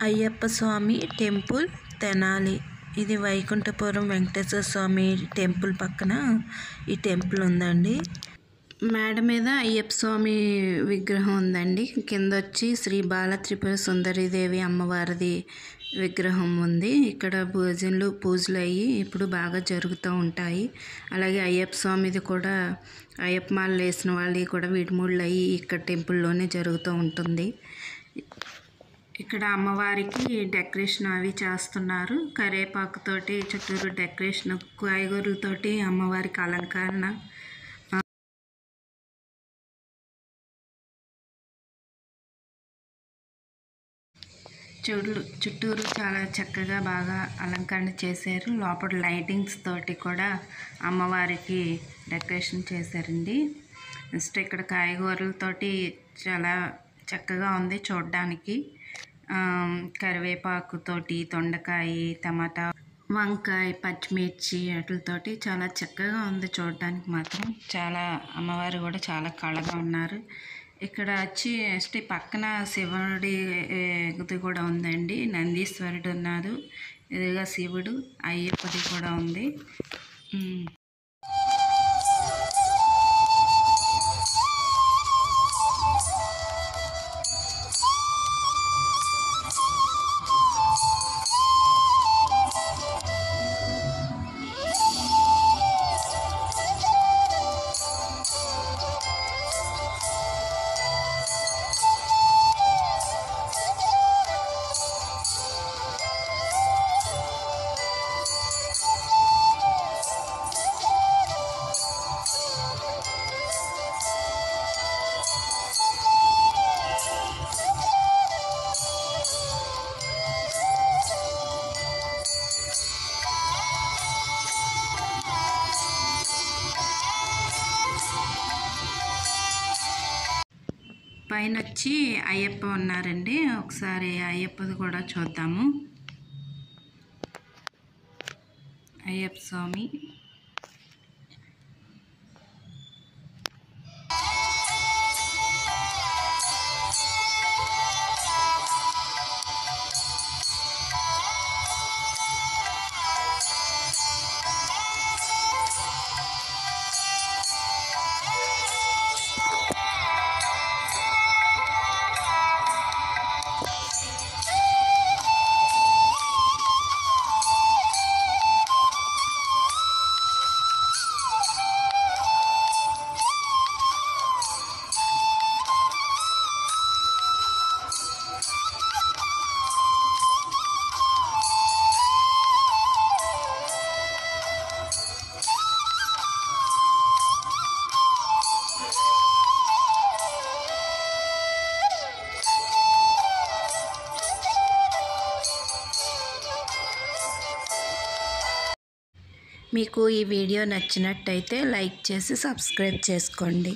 అయ్యప్ప స్వామి temple Tenali. ఇది వైకుంఠపురం వెంకటేశ్వర స్వామి temple పక్కన ఈ టెంపుల్ ఉందండి. మేడ మీద అయ్యప్ప స్వామి విగ్రహం ఉందండి. కింద వచ్చి శ్రీ బాల త్రిపుర సుందరీదేవి అమ్మవారిది విగ్రహం ఉంది. ఇక్కడ పూజలు అయ్యి ఇప్పుడు బాగా జరుగుతూ ఉంటాయి. అలాగే అయ్యప్ప స్వామిది కూడా అయ్యప్ప మాలలు వేసిన వాళ్ళవి కూడా విడిముళ్ళు అయ్యి ఇక్కడ టెంపుల్లోనే జరుగుతూ ఉంటుంది. ఇక్కడ అమ్మవారికి డెకరేషన్ అవి చేస్తున్నారు. కరివేపాకుతోటి చుట్టూరు డెకరేషన్, కాయగూరలతోటి అమ్మవారికి అలంకరణ. చుట్టూరు చాలా చక్కగా బాగా అలంకరణ చేశారు. లోపల లైటింగ్స్ తోటి కూడా అమ్మవారికి డెకరేషన్ చేశారండి. నెక్స్ట్ ఇక్కడ కాయగూరలతోటి చాలా చక్కగా ఉంది చూడడానికి. కరివేపాకుతోటి, దొండకాయ, టమాటా, వంకాయ, పచ్చిమిర్చి వాటితోటి చాలా చక్కగా ఉంది చూడడానికి మాత్రం. చాలా అమ్మవారు కూడా చాలా కళగా ఉన్నారు. ఇక్కడ వచ్చి నెక్స్ట్ పక్కన శివుడి కూడా ఉందండి. నందీశ్వరుడు ఉన్నారు, ఎదురుగా శివుడు, అయ్యప్పది కూడా ఉంది. పైన వచ్చి అయ్యప్ప ఉన్నారండి. ఒకసారి అయ్యప్పది కూడా చూద్దాము. అయ్యప్ప స్వామి మీకు ఈ వీడియో నచ్చినట్టయితే లైక్ చేసి సబ్స్క్రైబ్ చేసుకోండి.